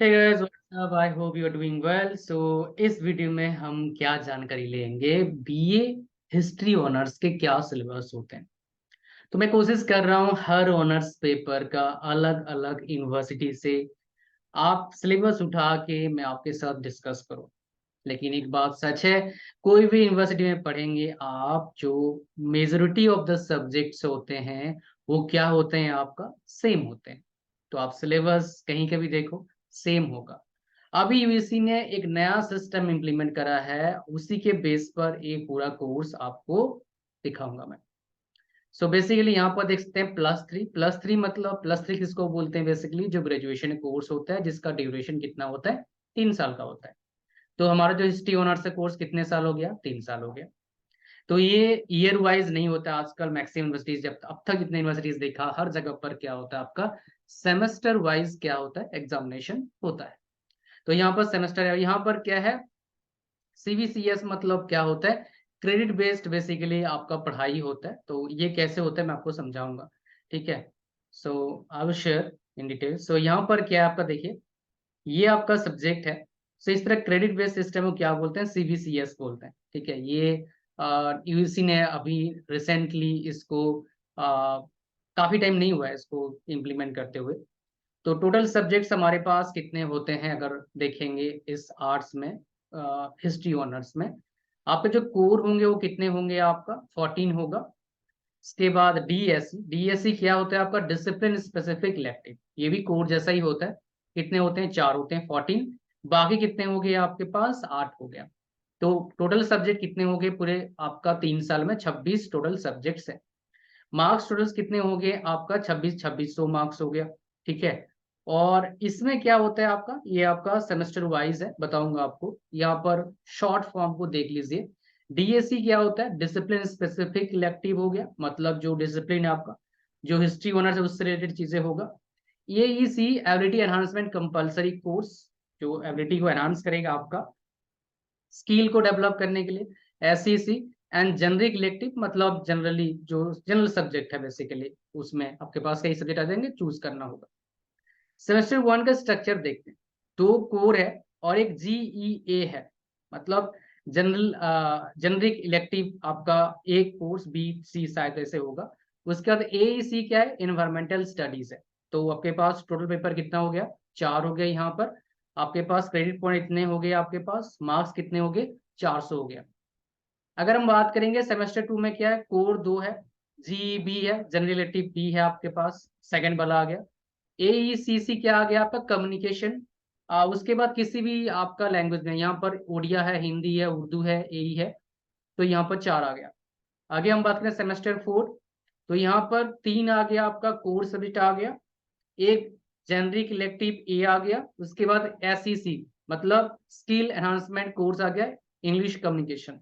Hey guys, what's up? I hope you are doing well. So इस video में हम क्या जानकारी लेंगे, बीए हिस्ट्री ऑनर्स के क्या सिलेबस होते हैं। तो मैं कोशिश कर रहा हूँ हर ऑनर्स पेपर का अलग अलग यूनिवर्सिटी से आप सिलेबस उठा के मैं आपके साथ डिस्कस करूँ। लेकिन एक बात सच है, कोई भी यूनिवर्सिटी में पढ़ेंगे आप, जो मेजोरिटी ऑफ द सब्जेक्ट्स होते हैं वो क्या होते हैं, आपका सेम होते हैं। तो आप सिलेबस कहीं का भी देखो, सेम होगा। अभी यूजीसी ने एक नया सिस्टम इम्प्लीमेंट करा है, उसी के बेस पर एक पूरा कोर्स आपको दिखाऊंगा मैं। सो बेसिकली यहाँ पर देख सकते हैं प्लस थ्री मतलब प्लस थ्री किसको बोलते हैं, बेसिकली जो ग्रेजुएशन कोर्स होता है जिसका ड्यूरेशन कितना होता है, 3 साल का होता है। तो हमारा जो हिस्ट्री ऑनर्स का कोर्स कितने साल हो गया, 3 साल हो गया। तो ये ईयर वाइज नहीं होता आजकल, मैक्सिमम यूनिवर्सिटीज, जब अब तक जितने यूनिवर्सिटीज देखा हर जगह पर क्या होता है आपका, सेमेस्टर वाइज क्या होता है, एग्जामिनेशन होता है। तो यहाँ पर सेमेस्टर है, यहाँ पर क्या है, सीबीसीएस मतलब क्या होता है, क्रेडिट बेस्ड बेसिकली आपका पढ़ाई होता है। तो ये कैसे होता है मैं आपको समझाऊंगा, ठीक है। So I will share in detail. So यहाँ पर क्या है आपका, देखिए ये आपका सब्जेक्ट है। सो इस तरह क्रेडिट बेस्ड सिस्टम को क्या बोलते हैं, सीबीसीएस बोलते हैं, ठीक है। ये यूजीसी ने अभी रिसेंटली इसको काफी टाइम नहीं हुआ है इसको इम्प्लीमेंट करते हुए। तो टोटल सब्जेक्ट्स हमारे पास कितने होते हैं अगर देखेंगे इस आर्ट्स में, हिस्ट्री ऑनर्स में, आपके जो कोर होंगे वो कितने होंगे, आपका 14 होगा। इसके बाद डीएससी, डीएससी क्या होता है आपका, डिसिप्लिन स्पेसिफिक इलेक्टिव, ये भी कोर जैसा ही होता है। कितने होते हैं, 4 होते हैं, 14। बाकी कितने हो गए आपके पास, 8 हो गया। तो टोटल सब्जेक्ट कितने हो गए पूरे आपका 3 साल में, 26 टोटल सब्जेक्ट्स है। मार्क्स टोटल कितने हो गए आपका, 26 मार्क्स हो गया, ठीक है। और इसमें क्या होता है आपका, ये आपका सेमेस्टर वाइज है, बताऊंगा आपको। यहाँ पर शॉर्ट फॉर्म को देख लीजिए। डीएससी क्या होता है, डिसिप्लिन स्पेसिफिक इलेक्टिव हो गया, मतलब जो डिसिप्लिन है आपका, जो हिस्ट्री ऑनर्स है उससे रिलेटेड चीजें होगा। AEC ability enhancement compulsory course, जो एबिलिटी को एनहांस करेगा आपका, स्किल को डेवलप करने के लिए। एसईसी एंड जनरिक इलेक्टिव, मतलब जनरली जो जनरल सब्जेक्ट है बेसिकली, उसमें आपके पास कई सब्जेक्ट आ जाएंगे, चूज करना होगा। सेमेस्टर वन का स्ट्रक्चर देखते हैं। 2 कोर है और एक जीईए है, मतलब जनरल जनरिक इलेक्टिव आपका एक कोर्स, बी सी शायद ऐसे होगा। उसके बाद एईसी क्या है, इन्वायरमेंटल स्टडीज है। तो आपके पास टोटल पेपर कितना हो गया, 4 हो गया। यहाँ पर आपके पास क्रेडिट पॉइंट इतने हो गए, आपके पास मार्क्स कितने हो गए, 400 हो गया। अगर हम बात करेंगे सेमेस्टर टू में क्या है, कोर 2 है, जीईबी है, जनरल इलेक्टिव बी है आपके पास, सेकंड वाला आ गया। एईसीसी क्या आ गया आपका, कम्युनिकेशन। उसके बाद किसी भी आपका लैंग्वेज में, यहाँ पर ओडिया है, हिंदी है, उर्दू है, एई है। तो यहाँ पर 4 आ गया। आगे हम बात करें सेमेस्टर 4, तो यहाँ पर 3 आ गया आपका, कोर सब्जेक्ट आ गया। एक जेनरिक इलेक्टिव ए आ गया। उसके बाद एसईसी मतलब स्किल एनहांसमेंट कोर्स आ गया, इंग्लिश कम्युनिकेशन।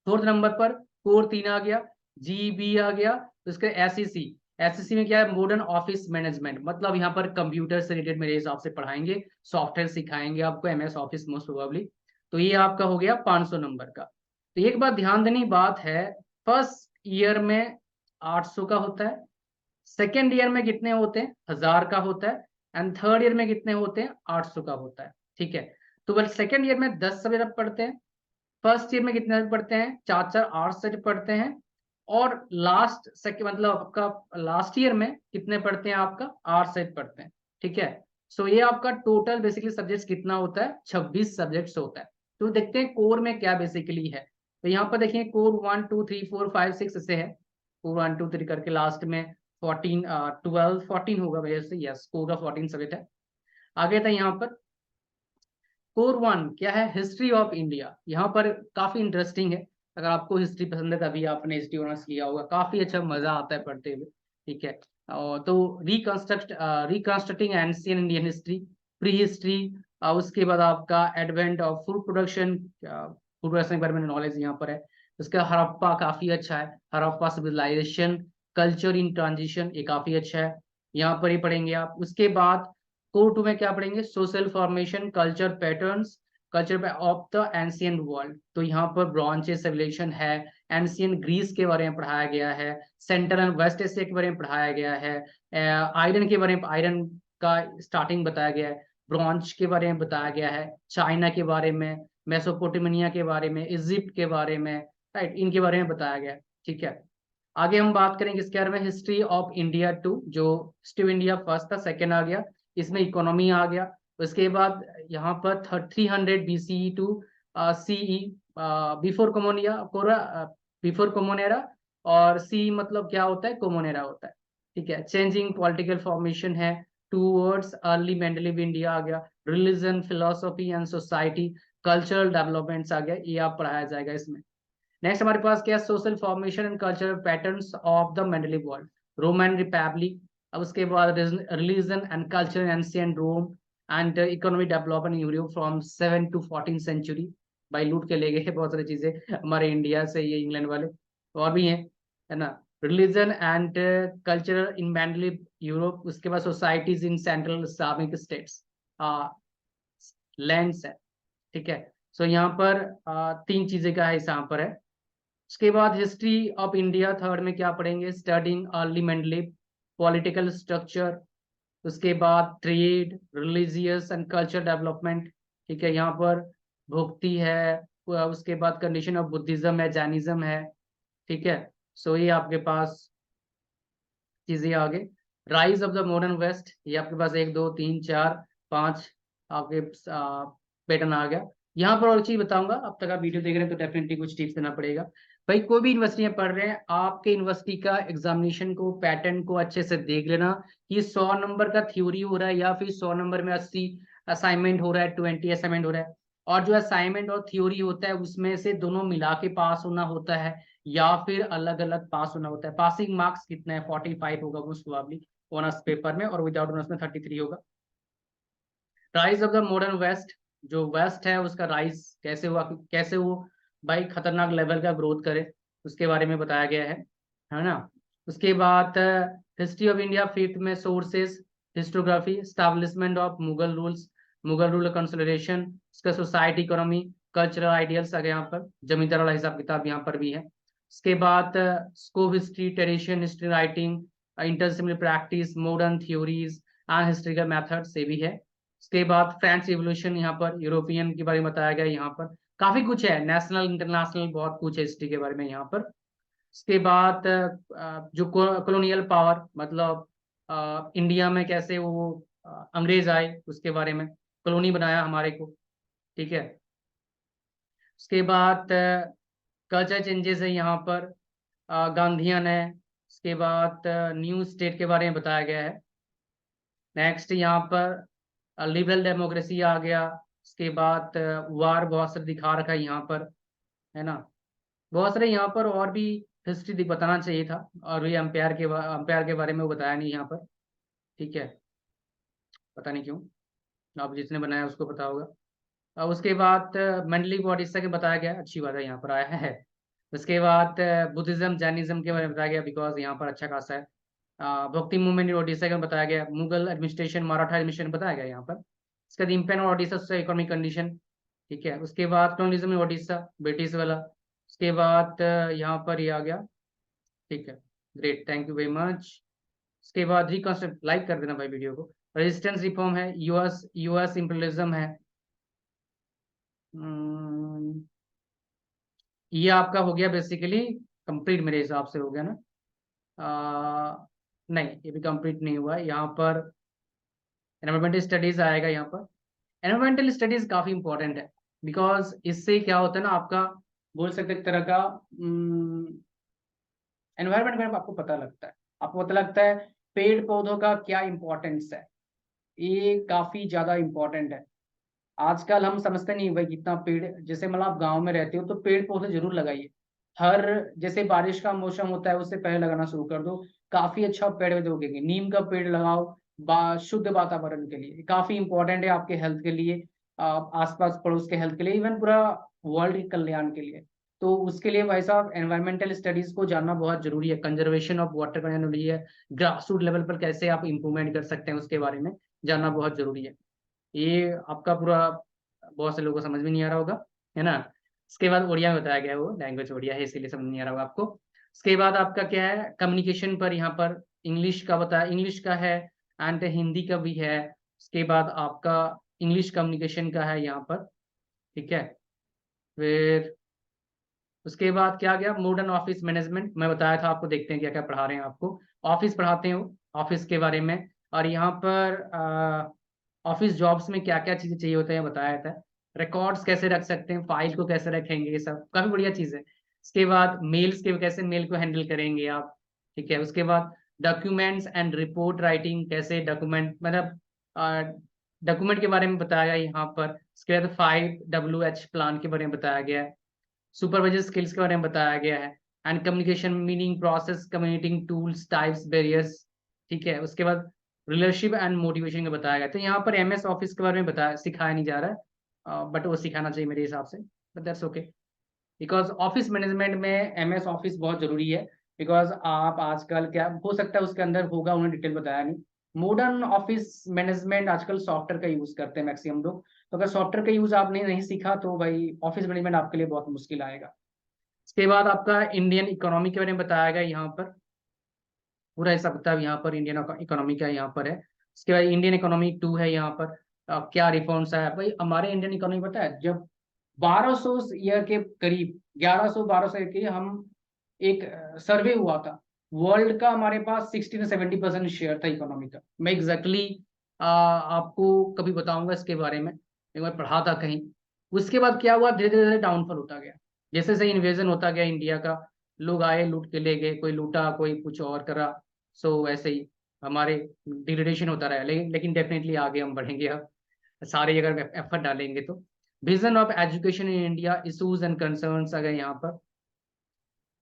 फोर्थ नंबर पर कोर 3 आ गया, जीबी आ गया। उसके एसईसी, एसईसी में क्या है, मॉडर्न ऑफिस मैनेजमेंट, मतलब यहाँ पर कंप्यूटर से रिलेटेड मेरे हिसाब से पढ़ाएंगे, सॉफ्टवेयर सिखाएंगे आपको, एमएस ऑफिस मोस्ट प्रोबेबली। तो ये आपका हो गया 500 नंबर का। तो एक बात ध्यान देने की बात है, फर्स्ट ईयर में 800 का होता है, सेकेंड ईयर में कितने होते हैं, 1000 का होता है, एंड थर्ड ईयर में कितने होते हैं, 800 का होता है, ठीक है। तो बल सेकेंड ईयर में 10 सब्जेक्ट पढ़ते हैं, फर्स्ट ईयर में कितने सब्जेक्ट पढ़ते हैं, 4 4 8 सब्जेक्ट पढ़ते हैं। और लास्ट सेकेंड मतलब आपका लास्ट ईयर में कितने पढ़ते हैं, आपका 8 सब्जेक्ट पढ़ते हैं, ठीक है। सो ये आपका टोटल बेसिकली सब्जेक्ट कितना होता है, 26 सब्जेक्ट्स होता है। तो देखते हैं कोर में क्या बेसिकली है। तो यहाँ पर देखिए कोर 1 2 3 4 5 6 ऐसे है, कोर 1 2 3 करके लास्ट में 14 12 14 होगा वजह से, यस कोर का 14 सब्जेक्ट है। आगे था यहाँ पर कोर 1 क्या है, हिस्ट्री ऑफ इंडिया। यहाँ पर काफी इंटरेस्टिंग है, अगर आपको हिस्ट्री पसंद है तभी आपने हिस्ट्री ऑनर्स लिया होगा, काफी अच्छा मजा आता है पढ़ते हुए, ठीक है। और तो reconstructing ancient Indian history, pre history. उसके बाद आपका advent of food production, food production के बारे में नॉलेज यहाँ पर है। उसका हड़प्पा काफी अच्छा है, Harappa civilisation, culture in transition, ये काफी अच्छा है, यहाँ पर ही पढ़ेंगे आप। उसके बाद कोर 2 में क्या पढ़ेंगे, social formation, culture patterns, culture of the ancient world. तो यहाँ पर ब्रॉन्ज सिविलाइजेशन है, एंशियंट ग्रीस के बारे में पढ़ाया गया है, सेंट्रल एंड वेस्ट एशिया के बारे में पढ़ाया गया है, आयरन के बारे में, आयरन का स्टार्टिंग बताया गया है। ब्रॉन्ज के बारे में बताया गया है, चाइना के बारे में, मेसोपोटामिया के बारे में, इजिप्ट के बारे में, राइट, इनके बारे में बताया गया है। ठीक है, आगे हम बात करेंगे इसके बारे में, हिस्ट्री ऑफ इंडिया टू, जो हिस्ट्री ऑफ इंडिया फर्स्ट था, सेकंड आ गया, इसमें इकोनॉमी आ गया। उसके बाद यहाँ पर 300 BCE to CE, before common before common era, और सी मतलब क्या होता है, कॉमन एरा होता है। ठीक है, चेंजिंग पॉलिटिकल फॉर्मेशन है, टूवर्ड्स अर्ली मेंडलीव इंडिया आ गया, religion, philosophy and society, cultural developments आ गया, ये आप पढ़ाया जाएगा इसमें। नेक्स्ट हमारे पास क्या, social formation and cultural patterns of the medieval world, Roman Republic. अब उसके बाद religion and culture, ancient Rome and economic development Europe from 7 to 14 century. भाई लूट के ले गए बहुत सारी चीजें हमारे इंडिया से, ये इंग्लैंड वाले और भी हैं, है ना। Religion and culture in Mendeleev Europe, उसके बाद societies in central Islamic states, lands है। ठीक है, सो यहाँ पर तीन चीजें का है इस यहाँ पर है। उसके बाद हिस्ट्री ऑफ इंडिया थर्ड में क्या पढ़ेंगे, studying early medieval, political structure, उसके बाद trade, religious and culture development. ठीक है, यहाँ पर भक्ति है, उसके बाद कंडीशन ऑफ बुद्धिज्म है, जैनिज्म है। ठीक है, सो ये आपके पास चीजें आगे, rise of the modern West, ये आपके पास 1 2 3 4 5 आपके पैटर्न आ गया। यहाँ पर और चीज बताऊंगा, अब तक आप वीडियो देख रहे हैं तो डेफिनेटली कुछ टिप्स देना पड़ेगा। भाई कोई भी यूनिवर्सिटी में पढ़ रहे हैं, आपके यूनिवर्सिटी का एग्जामिनेशन को, पैटर्न को अच्छे से देख लेना कि 100 नंबर का थ्योरी हो रहा है या फिर 100 नंबर में 80 असाइनमेंट हो रहा है, 20 असाइनमेंट हो रहा है। और जो असाइनमेंट और थ्योरी होता है उसमें से दोनों मिला के पास होना होता है या फिर अलग अलग पास होना होता है। पासिंग मार्क्स कितना है, 45 होगा मोस्ट प्रोबेबली ऑनर्स पेपर में, और विदाउट ऑनर्स में 33 होगा। Rise of the modern West, जो वेस्ट है उसका राइज कैसे हुआ, कैसे वो भाई खतरनाक लेवल का ग्रोथ करे, उसके बारे में बताया गया है ना। उसके बाद हिस्ट्री ऑफ इंडिया फिफ्थ में, sources, historiography, establishment of Mughal rules, Mughal rule consolidation, उसका सोसाइटी, इकोनॉमी, कल्चरल आइडियल्स आ गए यहाँ पर, जमींदार वाला हिसाब किताब यहाँ पर भी है। उसके बाद scope, history, tradition, history writing, interdisciplinary practice, modern theories and historical method से भी है। उसके बाद फ्रेंच रिवोल्यूशन, यहाँ पर यूरोपियन के बारे में बताया गया, यहाँ पर काफी कुछ है, नेशनल इंटरनेशनल बहुत कुछ है हिस्ट्री के बारे में यहाँ पर। उसके बाद जो कॉलोनियल पावर, मतलब इंडिया में कैसे वो अंग्रेज आए उसके बारे में, कॉलोनी बनाया हमारे को। ठीक है, उसके बाद कल्चर चेंजेस है यहाँ पर, गांधीयन है। उसके बाद न्यू स्टेट के बारे में बताया गया है। नेक्स्ट यहाँ पर लिबरल डेमोक्रेसी आ गया। उसके बाद वार बहुत सारे दिखा रखा है यहाँ पर, है ना। बहुत सारे यहाँ पर और भी हिस्ट्री बताना चाहिए था, और भी अंपायर के बारे में वो बताया नहीं यहाँ पर। ठीक है, पता नहीं क्यों, अब जिसने बनाया उसको पता होगा। और उसके बाद मेंडली ओडिशा के बताया गया, अच्छी बात है यहाँ पर आया है। उसके बाद बुद्धिज्म, जैनिज्म के बारे में बताया गया, बिकॉज यहाँ पर अच्छा खासा है। भक्ति मूवमेंट इन ओडिशा के बताया गया, मुगल एडमिनिस्ट्रेशन, मराठा एडमिनिस्ट्रेशन बताया गया यहाँ पर। इसका impact on Odisha economic condition. ठीक है, उसके बाद कॉलोनिज्म इन ओडिशा, ब्रिटिश वाला। उसके बाद यहाँ पर ये आ गया। ठीक है, great, thank you very much. उसके बाद रिकॉन्स्ट्रक्ट, लाइक कर देना भाई वीडियो को। रेजिस्टेंस रिफॉर्म है, यूएस यूएस इंपीरियलिज्म है। ये आपका हो गया बेसिकली कंप्लीट, मेरे हिसाब से हो गया ना। नहीं, ये भी कंप्लीट नहीं हुआ है। यहाँ पर एनवायरमेंटल स्टडीज आएगा यहाँ पर। एनवायरमेंटल स्टडीज काफी इंपॉर्टेंट है, बिकॉज इससे क्या होता है ना, आपका बोल सकते एक तरह का एनवायरमेंट में आपको पता लगता है, आपको पता लगता है पेड़ पौधों का क्या इंपॉर्टेंस है। ये काफी ज्यादा इंपॉर्टेंट है। आजकल हम समझते नहीं भाई कितना पेड़, जैसे मतलब आप गांव में रहते हो तो पेड़ पौधे जरूर लगाइए। हर, जैसे बारिश का मौसम होता है उससे पहले लगाना शुरू कर दो, काफी अच्छा पेड़ दोगे। नीम का पेड़ लगाओ, शुद्ध वातावरण के लिए काफी इंपॉर्टेंट है, आपके हेल्थ के लिए, आसपास पड़ोस के हेल्थ के लिए, इवन पूरा वर्ल्ड के कल्याण के लिए। तो उसके लिए भाई साहब एनवायरमेंटल स्टडीज को जानना बहुत जरूरी है। कंजर्वेशन ऑफ वाटर का जरूरी है, ग्रास रूट लेवल पर कैसे आप इंप्रूवमेंट कर सकते हैं उसके बारे में जानना बहुत जरूरी है। ये आपका पूरा बहुत से लोगों को समझ में नहीं आ रहा होगा, है ना। इसके बाद उड़िया में बताया गया है, वो लैंग्वेज उड़िया है इसीलिए समझ नहीं आ रहा होगा आपको। उसके बाद आपका क्या है, कम्युनिकेशन पर यहाँ पर इंग्लिश का बताया, इंग्लिश का है एंड हिंदी का भी है, उसके बाद आपका इंग्लिश कम्युनिकेशन का है यहाँ पर, ठीक है। फिर उसके बाद क्या गया, मॉडर्न ऑफिस मैनेजमेंट, मैं बताया था आपको, देखते हैं क्या क्या पढ़ा रहे हैं आपको। ऑफिस पढ़ाते हैं वो, ऑफिस के बारे में। और यहाँ पर ऑफिस जॉब्स में क्या क्या चीजें चाहिए होते हैं बताया था। रिकॉर्ड्स कैसे रख सकते हैं, फाइल को कैसे रखेंगे, ये सब काफी बढ़िया चीज है। उसके बाद मेल्स के कैसे मेल को हैंडल करेंगे आप, ठीक है। उसके बाद डॉक्यूमेंट्स एंड रिपोर्ट राइटिंग, कैसे डॉक्यूमेंट मतलब डॉक्यूमेंट के बारे में बताया गया यहाँ पर। उसके बाद 5WH प्लान के बारे में बताया गया है। सुपरवाइजर स्किल्स के बारे में बताया गया है। And communication meaning process communicating tools types barriers, ठीक है। उसके बाद रिलेशनशिप एंड मोटिवेशन का बताया गया। तो यहाँ पर MS ऑफिस के बारे में बताया, सिखाया नहीं जा रहा है, बट वो सिखाना चाहिए मेरे हिसाब से, but that's okay. Because office management में MS ऑफिस बहुत जरूरी है। बिकॉज आप आजकल क्या हो सकता है उसके अंदर होगा, उन्होंने डिटेल बताया नहीं। मॉडर्न ऑफिस मैनेजमेंट आजकल सॉफ्टवेयर का यूज करते हैं मैक्सिमम लोग। तो अगर सॉफ्टवेयर का यूज आपने नहीं सीखा तो भाई ऑफिस मैनेजमेंट आपके लिए बहुत मुश्किल आएगा। इसके बाद आपका इंडियन इकोनॉमी के बारे में बताया गया यहाँ पर, पूरा हिसाब किताब यहाँ पर इंडियन इकोनॉमी का यहाँ पर है। उसके बाद इंडियन इकोनॉमी 2 है यहाँ पर। क्या रिफॉर्म्स है भाई हमारे इंडियन इकोनॉमी, पता है जब 1200 ईयर के करीब, 1100-1200 ईयर के हम एक सर्वे हुआ था, वर्ल्ड का हमारे पास 60 से 70% शेयर था इकोनॉमी का। मैं एग्जैक्टली आपको कभी बताऊंगा इसके बारे में, एक बार पढ़ा था कहीं। उसके बाद क्या हुआ, धीरे धीरे डाउनफॉल होता गया। जैसे जैसे इन्वेजन होता गया इंडिया का, लोग आए लूट के ले गए, कोई लूटा कोई कुछ और करा। सो वैसे ही हमारे डिग्रेडेशन होता रहा, लेकिन डेफिनेटली आगे हम बढ़ेंगे अब, सारे अगर एफर्ट डालेंगे तो। Vision of education in India, issues and concerns आ गए यहाँ पर।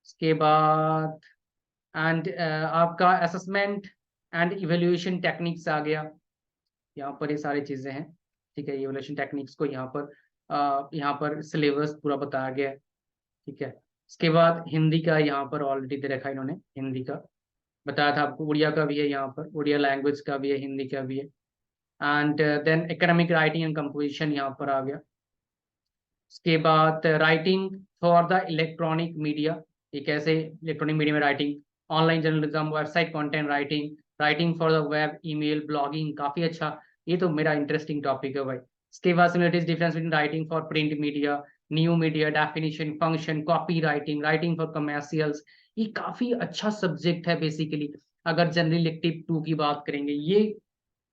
उसके बाद एंड आपका असेसमेंट एंड इवेल्युएशन टेक्निक्स आ गया यहाँ पर, ये सारी चीजें हैं, ठीक है। इवेल्युएशन टेक्निक्स को यहाँ पर सिलेबस पूरा बताया गया है, ठीक है। उसके बाद हिंदी का यहाँ पर ऑलरेडी दे रखा है इन्होंने, हिंदी का बताया था आपको। उड़िया का भी है यहाँ पर, उड़िया लैंग्वेज का भी है, हिंदी का भी है। And then academic writing and composition यहाँ पर आ गया। उसके बाद writing for the electronic media, ये कैसे इलेक्ट्रॉनिक मीडिया में writing, online journalism, website content writing, writing for the web, email, blogging, काफी अच्छा। ये तो मेरा इंटरेस्टिंग टॉपिक है भाई। इसके बाद similarities difference between writing for print media, new media, definition, function, copy writing, writing for commercials. ये काफी अच्छा सब्जेक्ट है बेसिकली। अगर जनरल इलेक्टिव 2 की बात करेंगे, ये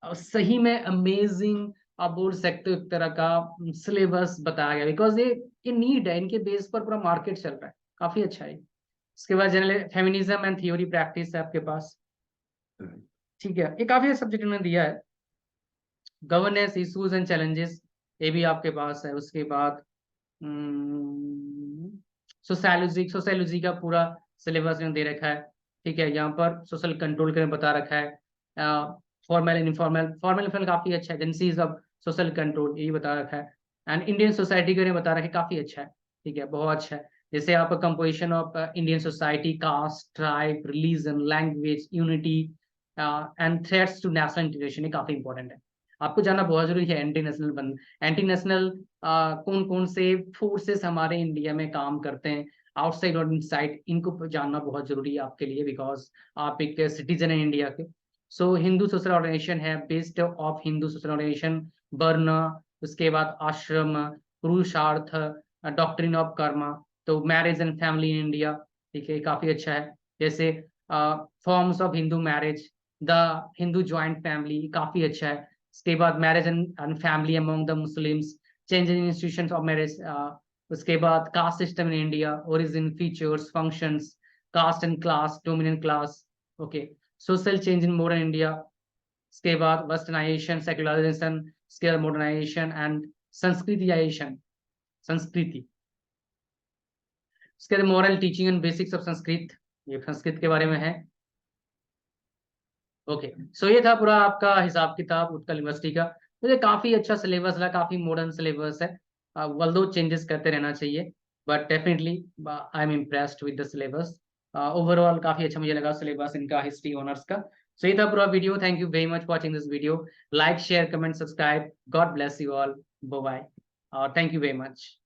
सही में अमेजिंग, आप बोल सकते हो एक तरह का सिलेबस बताया गया। बिकॉज ये नीड है, इनके बेस पर पूरा मार्केट चल रहा है, काफी अच्छा है। इसके बाद general feminism and theory practice है आपके पास, ठीक है। ये काफी सब्जेक्ट उन्होंने दिया है। गवर्नेंस इश्यूज एंड चैलेंजेस, ये भी आपके पास है। उसके बाद सोशोलॉजी का पूरा सिलेबस इन्होंने दे रखा है, ठीक है। यहाँ पर सोशल कंट्रोल के बता रखा है। Formal and informal, formal informal काफी अच्छा है, एजेंसीज ऑफ सोशल कंट्रोल यही बता रखा है। एंड इंडियन सोसाइटी के बारे में बता रखा है, काफी अच्छा है, ठीक है, बहुत अच्छा है। जैसे आपका composition of Indian society, caste, tribe, religion, language, unity and threats to national integration, ये काफी इंपॉर्टेंट है। आपको जानना बहुत जरूरी है। एंटी नेशनल कौन कौन से फोर्सेस हमारे इंडिया में काम करते हैं, आउटसाइड और इनसाइड, इनको जानना बहुत जरूरी है आपके लिए। बिकॉज आप एक सिटीजन है इंडिया के। सो हिंदू सोशल ऑर्गेनाइजेशन है, based of Hindu social organisation, varna, उसके बाद ashrama, purushartha, doctrine of karma, तो marriage and family in India, ठीक है, काफी अच्छा है। जैसे forms of Hindu marriage, the Hindu joint family, काफी अच्छा है। उसके बाद marriage and family among the Muslims, change in institutions of marriage. उसके बाद caste system in India, origin, features, functions, caste and class, dominant class, okay. Social change in modern India. उसके बाद westernisation, secularisation, उसके बाद modernisation and संस्कृतिजाइजेशन, संस्कृति। उसके बाद moral teaching and basics of Sanskrit, ये संस्कृत के बारे में है, ओके। सो ये था पूरा आपका हिसाब किताब उत्कल यूनिवर्सिटी का। मुझे काफी अच्छा सिलेबस लगा, काफी मॉडर्न सिलेबस है। वल्दो चेंजेस करते रहना चाहिए, but definitely I am impressed with the syllabus. Overall काफी अच्छा मुझे लगा सिलेबस इनका, हिस्ट्री ऑनर्स का। सो ये था पूरा video. Thank you very much watching this video. Like, share, comment, subscribe. God bless you all. Bye bye और थैंक यू वेरी मच।